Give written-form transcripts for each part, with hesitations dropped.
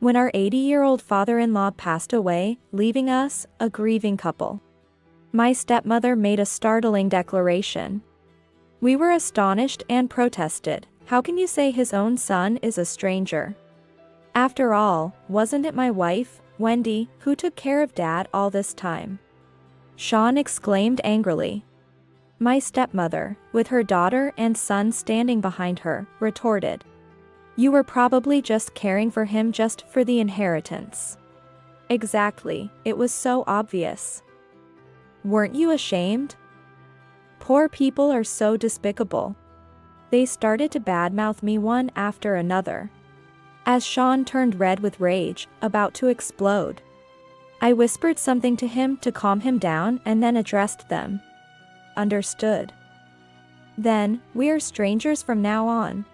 when our 80-year-old father-in-law passed away, leaving us, a grieving couple. My stepmother made a startling declaration. We were astonished and protested. How can you say his own son is a stranger? After all, wasn't it my wife, Wendy, who took care of Dad all this time? Sean exclaimed angrily. My stepmother, with her daughter and son standing behind her, retorted. You were probably just caring for him just for the inheritance. Exactly, it was so obvious. Weren't you ashamed? Poor people are so despicable. They started to badmouth me one after another. As Sean turned red with rage, about to explode, I whispered something to him to calm him down and then addressed them. Understood. Then, we are strangers from now on.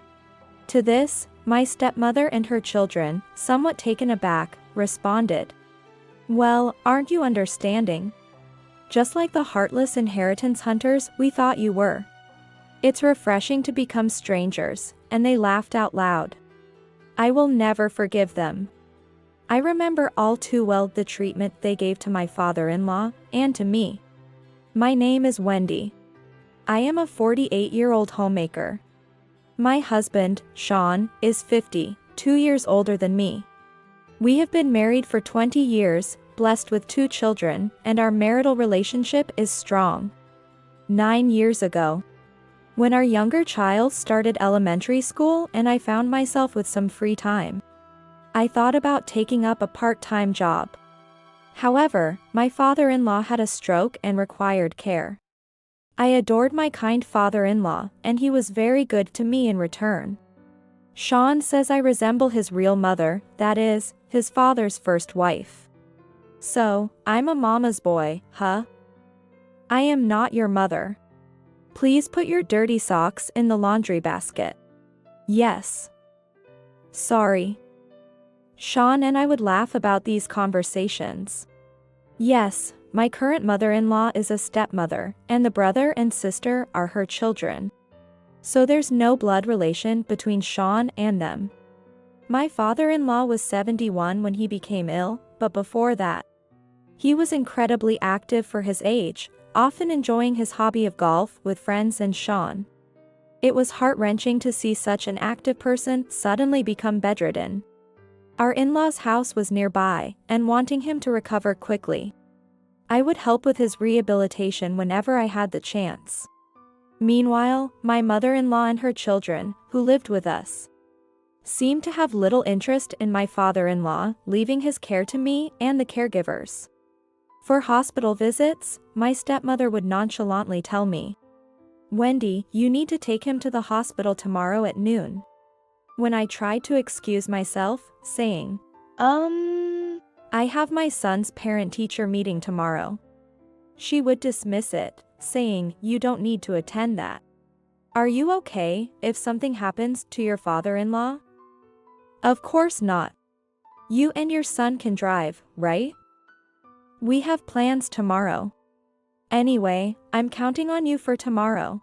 To this, my stepmother and her children, somewhat taken aback, responded. Well, aren't you understanding? Just like the heartless inheritance hunters we thought you were. It's refreshing to become strangers, and they laughed out loud. I will never forgive them. I remember all too well the treatment they gave to my father-in-law, and to me. My name is Wendy. I am a 48-year-old homemaker. My husband, Sean, is 50, 2 years older than me. We have been married for 20 years, blessed with 2 children, and our marital relationship is strong. 9 years ago, when our younger child started elementary school and I found myself with some free time, I thought about taking up a part-time job. However, my father-in-law had a stroke and required care. I adored my kind father-in-law, and he was very good to me in return. Sean says I resemble his real mother, that is, his father's first wife. So, I'm a mama's boy, huh? I am not your mother. Please put your dirty socks in the laundry basket. Yes. Sorry. Sean and I would laugh about these conversations. Yes, my current mother-in-law is a stepmother, and the brother and sister are her children. So there's no blood relation between Sean and them. My father-in-law was 71 when he became ill, but before that, he was incredibly active for his age, often enjoying his hobby of golf with friends and Sean. It was heart-wrenching to see such an active person suddenly become bedridden. Our in-laws' house was nearby, and wanting him to recover quickly, I would help with his rehabilitation whenever I had the chance. Meanwhile, my mother-in-law and her children, who lived with us, seemed to have little interest in my father-in-law, leaving his care to me and the caregivers. For hospital visits, my stepmother would nonchalantly tell me, Wendy, you need to take him to the hospital tomorrow at noon. When I tried to excuse myself, saying, I have my son's parent-teacher meeting tomorrow, she would dismiss it, saying, you don't need to attend that. Are you okay if something happens to your father-in-law? Of course not. You and your son can drive, right? We have plans tomorrow. Anyway, I'm counting on you for tomorrow.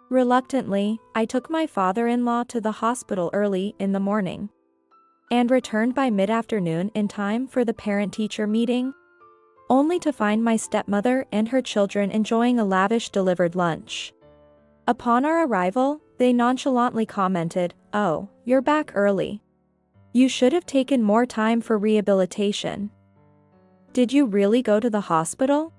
Reluctantly, I took my father-in-law to the hospital early in the morning, and returned by mid-afternoon in time for the parent-teacher meeting, only to find my stepmother and her children enjoying a lavish delivered lunch. Upon our arrival, they nonchalantly commented, "Oh, you're back early. You should have taken more time for rehabilitation." Did you really go to the hospital?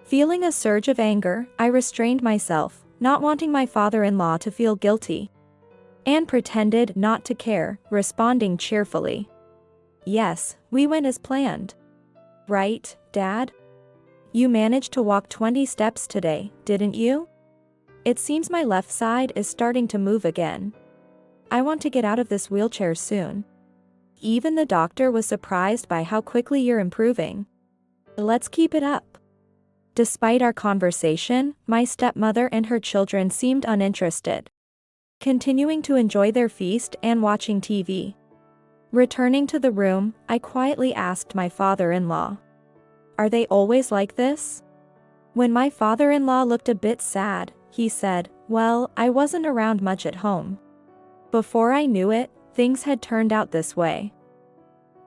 Feeling a surge of anger, I restrained myself, not wanting my father-in-law to feel guilty, and pretended not to care, responding cheerfully, "Yes, we went as planned. Right, Dad? You managed to walk 20 steps today, didn't you? It seems my left side is starting to move again. I want to get out of this wheelchair soon. Even the doctor was surprised by how quickly you're improving. Let's keep it up." Despite our conversation, my stepmother and her children seemed uninterested, continuing to enjoy their feast and watching TV. Returning to the room, I quietly asked my father-in-law, "Are they always like this?" When my father-in-law looked a bit sad, he said, "Well, I wasn't around much at home. Before I knew it, things had turned out this way."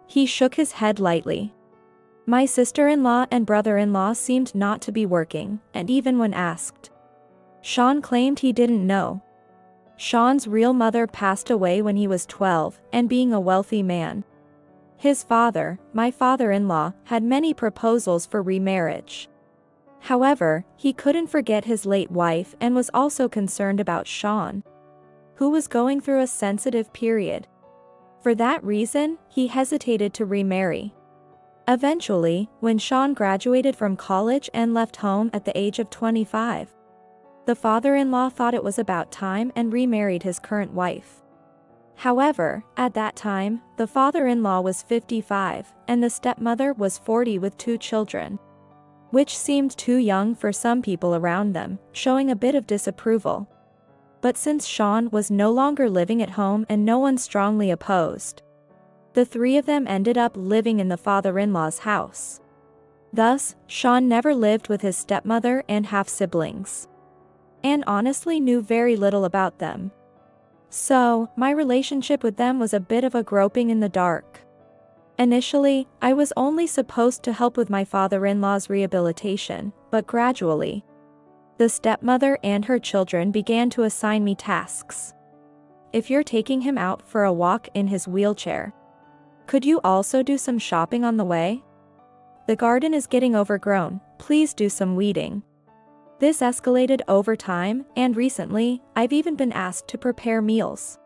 He shook his head lightly. My sister-in-law and brother-in-law seemed not to be working, and even when asked, Sean claimed he didn't know. Sean's real mother passed away when he was 12, and being a wealthy man, his father, my father-in-law, had many proposals for remarriage. However, he couldn't forget his late wife and was also concerned about Sean, who was going through a sensitive period. For that reason, he hesitated to remarry. Eventually, when Sean graduated from college and left home at the age of 25, the father-in-law thought it was about time and remarried his current wife. However, at that time, the father-in-law was 55, and the stepmother was 40 with 2 children, which seemed too young for some people around them, showing a bit of disapproval. But since Sean was no longer living at home and no one strongly opposed, the 3 of them ended up living in the father-in-law's house. Thus, Sean never lived with his stepmother and half-siblings, and honestly knew very little about them. So, my relationship with them was a bit of a groping in the dark. Initially, I was only supposed to help with my father-in-law's rehabilitation, but gradually, the stepmother and her children began to assign me tasks. If you're taking him out for a walk in his wheelchair, could you also do some shopping on the way? The garden is getting overgrown, please do some weeding. This escalated over time, and recently, I've even been asked to prepare meals.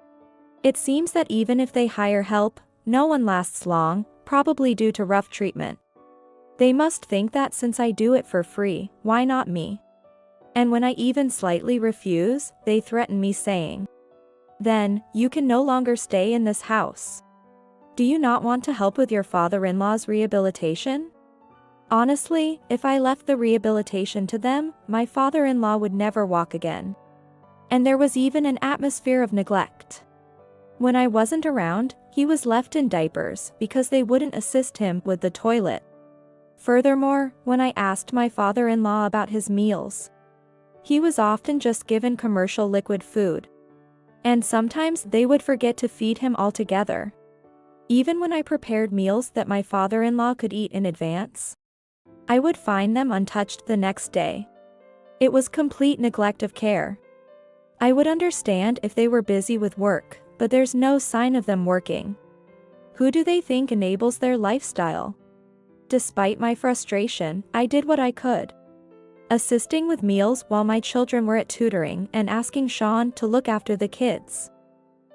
It seems that even if they hire help, no one lasts long, probably due to rough treatment. They must think that since I do it for free, why not me? And when I even slightly refuse, they threaten me saying, "Then, you can no longer stay in this house. Do you not want to help with your father-in-law's rehabilitation?" Honestly, if I left the rehabilitation to them, my father-in-law would never walk again. And there was even an atmosphere of neglect. When I wasn't around, he was left in diapers because they wouldn't assist him with the toilet. Furthermore, when I asked my father-in-law about his meals, he was often just given commercial liquid food. And sometimes they would forget to feed him altogether. Even when I prepared meals that my father-in-law could eat in advance, I would find them untouched the next day. It was complete neglect of care. I would understand if they were busy with work, but there's no sign of them working. Who do they think enables their lifestyle? Despite my frustration, I did what I could, assisting with meals while my children were at tutoring and asking Sean to look after the kids.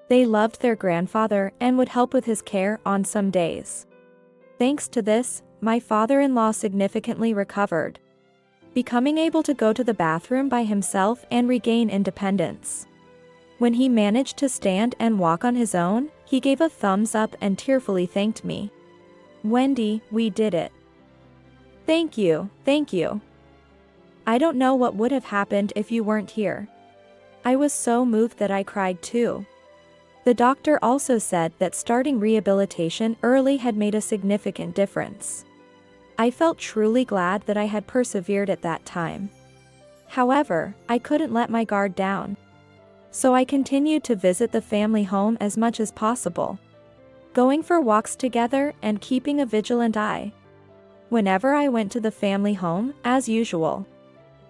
They loved their grandfather and would help with his care on some days. Thanks to this, my father-in-law significantly recovered, becoming able to go to the bathroom by himself and regain independence. When he managed to stand and walk on his own, he gave a thumbs up and tearfully thanked me. "Wendy, we did it. Thank you, thank you. I don't know what would have happened if you weren't here." I was so moved that I cried too. The doctor also said that starting rehabilitation early had made a significant difference. I felt truly glad that I had persevered at that time. However, I couldn't let my guard down. So I continued to visit the family home as much as possible, going for walks together and keeping a vigilant eye. Whenever I went to the family home, as usual,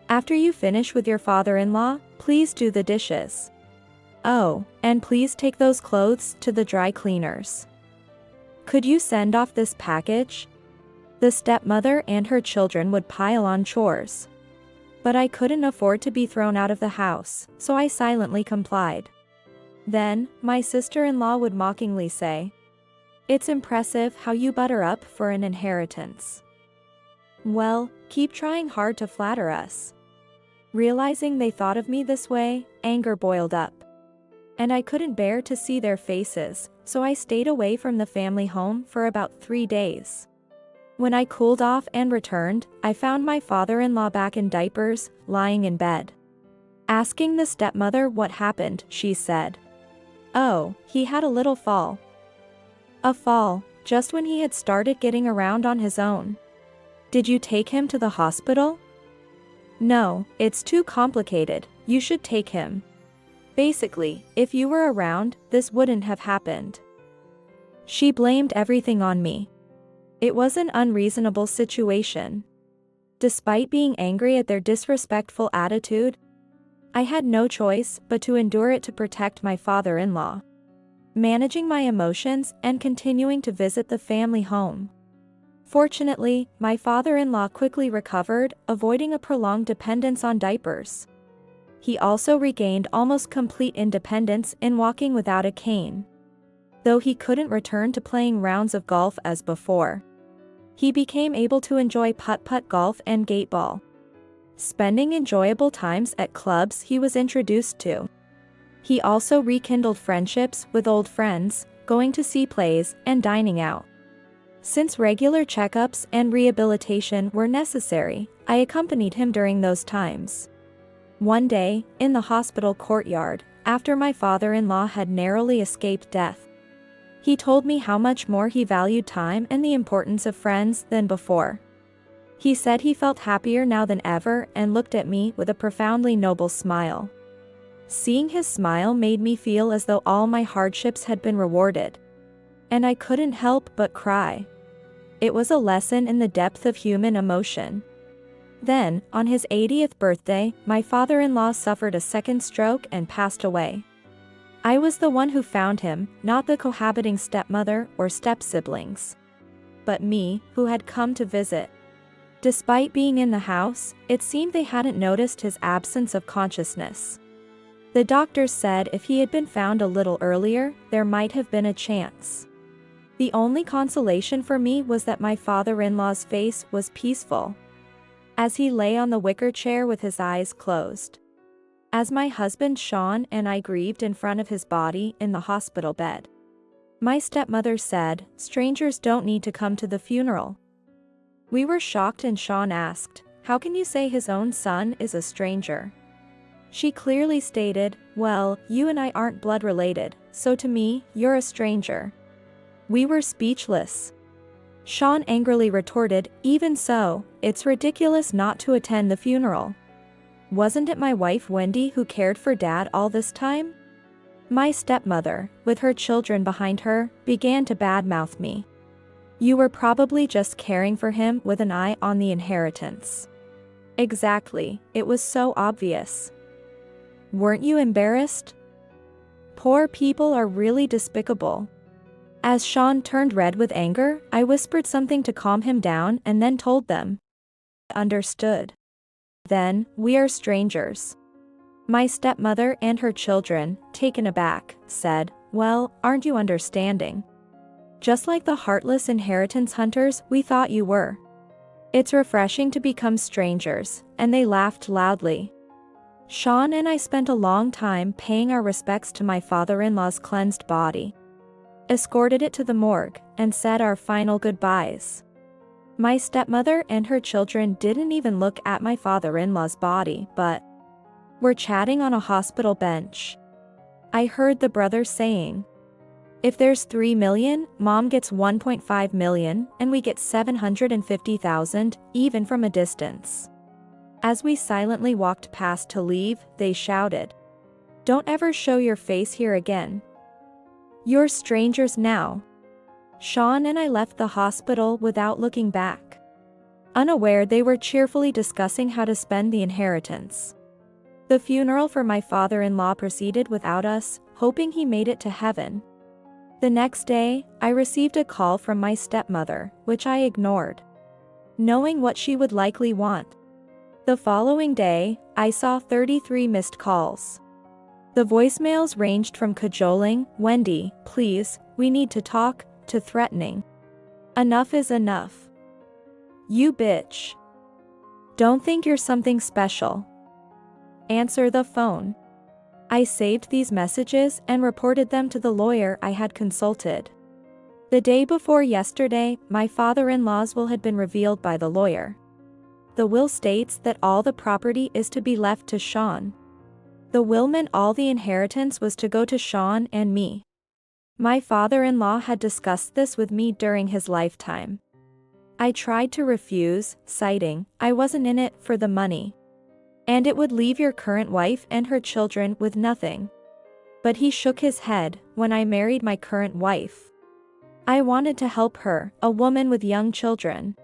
"After you finish with your father-in-law, please do the dishes. Oh, and please take those clothes to the dry cleaners. Could you send off this package?" The stepmother and her children would pile on chores. But I couldn't afford to be thrown out of the house, so I silently complied. Then, my sister-in-law would mockingly say, "It's impressive how you butter up for an inheritance." Well, keep trying hard to flatter us. Realizing they thought of me this way, anger boiled up. And I couldn't bear to see their faces, so I stayed away from the family home for about 3 days. When I cooled off and returned, I found my father-in-law back in diapers, lying in bed. Asking the stepmother what happened, she said, "Oh, he had a little fall." A fall, just when he had started getting around on his own. "Did you take him to the hospital?" "No, it's too complicated, you should take him. Basically, if you were around, this wouldn't have happened." She blamed everything on me. It was an unreasonable situation. Despite being angry at their disrespectful attitude, I had no choice but to endure it to protect my father-in-law. Managing my emotions and continuing to visit the family home. Fortunately, my father-in-law quickly recovered, avoiding a prolonged dependence on diapers. He also regained almost complete independence in walking without a cane. Though he couldn't return to playing rounds of golf as before, he became able to enjoy putt-putt golf and gate ball, spending enjoyable times at clubs he was introduced to. He also rekindled friendships with old friends, going to see plays and dining out. Since regular checkups and rehabilitation were necessary, I accompanied him during those times. One day, in the hospital courtyard, after my father-in-law had narrowly escaped death, he told me how much more he valued time and the importance of friends than before. He said he felt happier now than ever and looked at me with a profoundly noble smile. Seeing his smile made me feel as though all my hardships had been rewarded, and I couldn't help but cry. It was a lesson in the depth of human emotion. Then, on his 80th birthday, my father-in-law suffered a second stroke and passed away. I was the one who found him, not the cohabiting stepmother or step-siblings, but me, who had come to visit. Despite being in the house, it seemed they hadn't noticed his absence of consciousness. The doctors said if he had been found a little earlier, there might have been a chance. The only consolation for me was that my father-in-law's face was peaceful, as he lay on the wicker chair with his eyes closed. As my husband Sean and I grieved in front of his body in the hospital bed, my stepmother said, "Strangers don't need to come to the funeral." We were shocked and Sean asked, "How can you say his own son is a stranger?" She clearly stated, "Well, you and I aren't blood related, so to me, you're a stranger." We were speechless. Sean angrily retorted, "Even so, it's ridiculous not to attend the funeral. Wasn't it my wife Wendy who cared for Dad all this time?" My stepmother, with her children behind her, began to badmouth me. "You were probably just caring for him with an eye on the inheritance." Exactly, it was so obvious. Weren't you embarrassed? Poor people are really despicable. As Sean turned red with anger, I whispered something to calm him down and then told them. Understood. Then, "We are strangers." My stepmother and her children, taken aback, said, "Well, aren't you understanding? Just like the heartless inheritance hunters we thought you were. It's refreshing to become strangers," and they laughed loudly. Sean and I spent a long time paying our respects to my father-in-law's cleansed body, escorted it to the morgue, and said our final goodbyes. My stepmother and her children didn't even look at my father-in-law's body, but were chatting on a hospital bench. I heard the brother saying, "If there's 3 million, Mom gets 1.5 million, and we get 750,000, even from a distance." As we silently walked past to leave, they shouted, "Don't ever show your face here again. You're strangers now." Sean and I left the hospital without looking back, unaware they were cheerfully discussing how to spend the inheritance. The funeral for my father-in-law proceeded without us, hoping he made it to heaven. The next day, I received a call from my stepmother, which I ignored, knowing what she would likely want. The following day, I saw 33 missed calls. The voicemails ranged from cajoling, "Wendy, please, we need to talk," to threatening, "Enough is enough. You bitch. Don't think you're something special. Answer the phone." I saved these messages and reported them to the lawyer I had consulted. The day before yesterday, my father-in-law's will had been revealed by the lawyer. The will states that all the property is to be left to Sean. The will meant all the inheritance was to go to Sean and me. My father-in-law had discussed this with me during his lifetime. I tried to refuse, citing, "I wasn't in it for the money, and it would leave your current wife and her children with nothing." But he shook his head. "When I married my current wife, I wanted to help her, a woman with young children.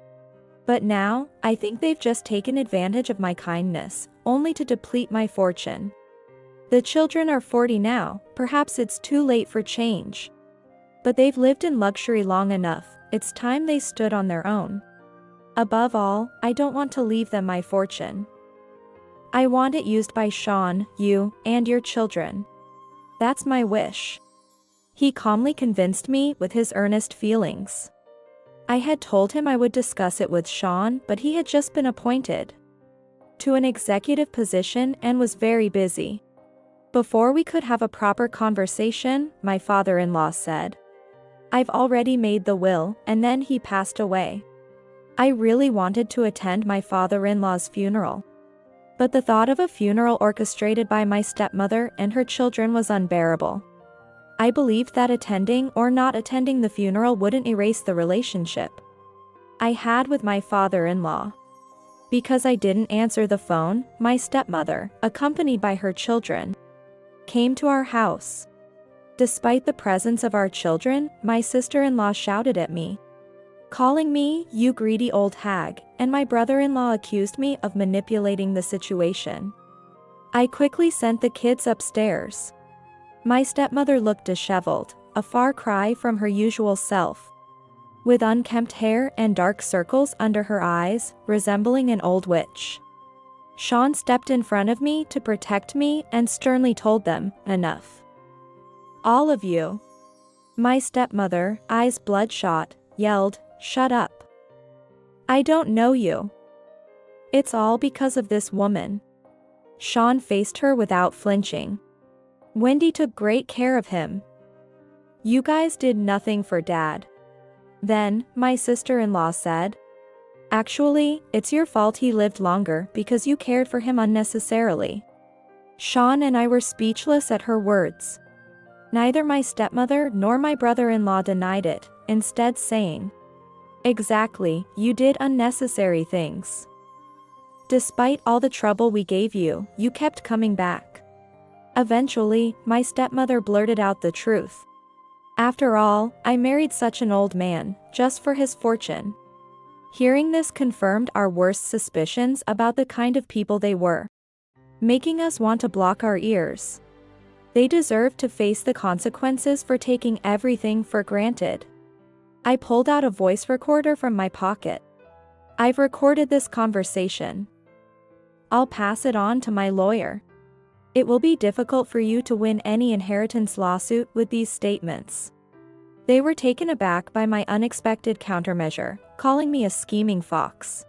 But now, I think they've just taken advantage of my kindness, only to deplete my fortune. The children are 40 now, perhaps it's too late for change. But they've lived in luxury long enough, it's time they stood on their own. Above all, I don't want to leave them my fortune. I want it used by Sean, you, and your children. That's my wish. He calmly convinced me with his earnest feelings. I had told him I would discuss it with Sean, but he had just been appointed to an executive position and was very busy. Before we could have a proper conversation, my father-in-law said, "I've already made the will," and then he passed away. I really wanted to attend my father-in-law's funeral. But the thought of a funeral orchestrated by my stepmother and her children was unbearable. I believed that attending or not attending the funeral wouldn't erase the relationship I had with my father-in-law. Because I didn't answer the phone, my stepmother, accompanied by her children, came to our house. Despite the presence of our children, my sister-in-law shouted at me, calling me, "You greedy old hag," and my brother-in-law accused me of manipulating the situation. I quickly sent the kids upstairs. My stepmother looked disheveled, a far cry from her usual self. With unkempt hair and dark circles under her eyes, resembling an old witch. Sean stepped in front of me to protect me and sternly told them, "Enough. All of you." My stepmother, eyes bloodshot, yelled, "Shut up. I don't know you. It's all because of this woman." Sean faced her without flinching. "Wendy took great care of him. You guys did nothing for Dad." Then, my sister-in-law said, "Actually, it's your fault he lived longer because you cared for him unnecessarily." Sean and I were speechless at her words. Neither my stepmother nor my brother-in-law denied it, instead saying, "Exactly, you did unnecessary things. Despite all the trouble we gave you, you kept coming back." Eventually, my stepmother blurted out the truth. "After all, I married such an old man, just for his fortune." Hearing this confirmed our worst suspicions about the kind of people they were, making us want to block our ears. They deserved to face the consequences for taking everything for granted. I pulled out a voice recorder from my pocket. "I've recorded this conversation. I'll pass it on to my lawyer. It will be difficult for you to win any inheritance lawsuit with these statements." They were taken aback by my unexpected countermeasure, calling me a scheming fox.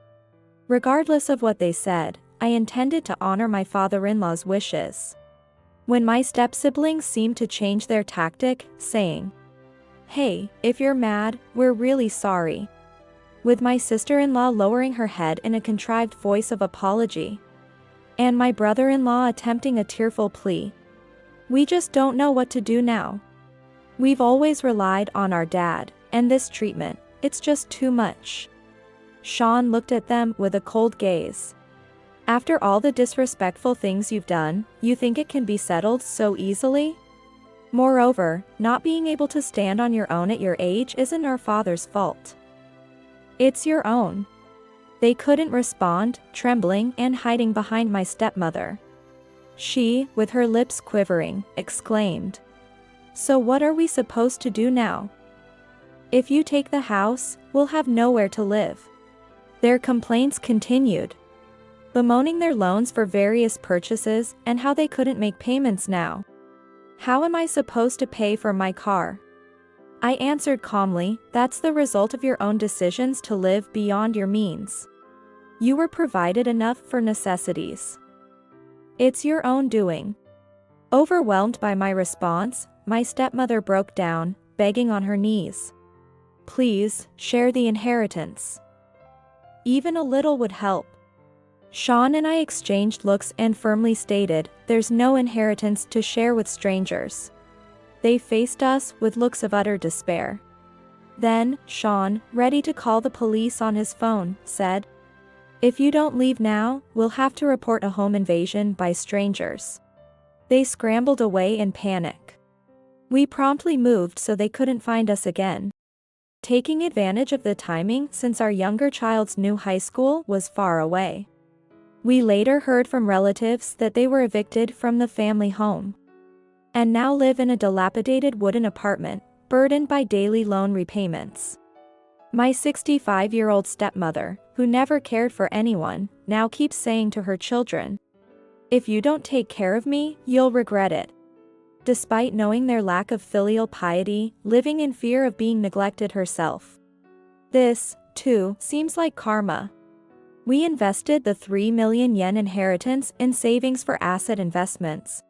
Regardless of what they said, I intended to honor my father-in-law's wishes. When my step-siblings seemed to change their tactic, saying, "Hey, if you're mad, we're really sorry," with my sister-in-law lowering her head in a contrived voice of apology, and my brother-in-law attempting a tearful plea, "We just don't know what to do now. We've always relied on our dad, and this treatment, it's just too much." Sean looked at them with a cold gaze. "After all the disrespectful things you've done, you think it can be settled so easily? Moreover, not being able to stand on your own at your age isn't our father's fault. It's your own." They couldn't respond, trembling and hiding behind my stepmother. She, with her lips quivering, exclaimed, "So what are we supposed to do now? If you take the house, we'll have nowhere to live." Their complaints continued, bemoaning their loans for various purchases and how they couldn't make payments now. "How am I supposed to pay for my car?" I answered calmly, "That's the result of your own decisions to live beyond your means. You were provided enough for necessities. It's your own doing." Overwhelmed by my response, my stepmother broke down, begging on her knees, "Please, share the inheritance. Even a little would help." Sean and I exchanged looks and firmly stated, "There's no inheritance to share with strangers." They faced us with looks of utter despair. Then, Sean, ready to call the police on his phone, said, "If you don't leave now, we'll have to report a home invasion by strangers." They scrambled away in panic. We promptly moved so they couldn't find us again. taking advantage of the timing since our younger child's new high school was far away. We later heard from relatives that they were evicted from the family home and now live in a dilapidated wooden apartment, burdened by daily loan repayments. My 65-year-old stepmother, who never cared for anyone, now keeps saying to her children, "If you don't take care of me, you'll regret it." Despite knowing their lack of filial piety, living in fear of being neglected herself. This, too, seems like karma. We invested the 3 million yen inheritance in savings for asset investments,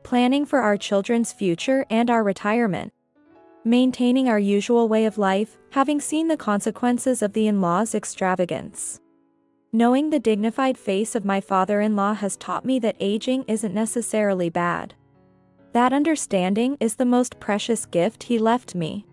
planning for our children's future and our retirement, maintaining our usual way of life, having seen the consequences of the in-laws' extravagance. Knowing the dignified face of my father-in-law has taught me that aging isn't necessarily bad. That understanding is the most precious gift he left me.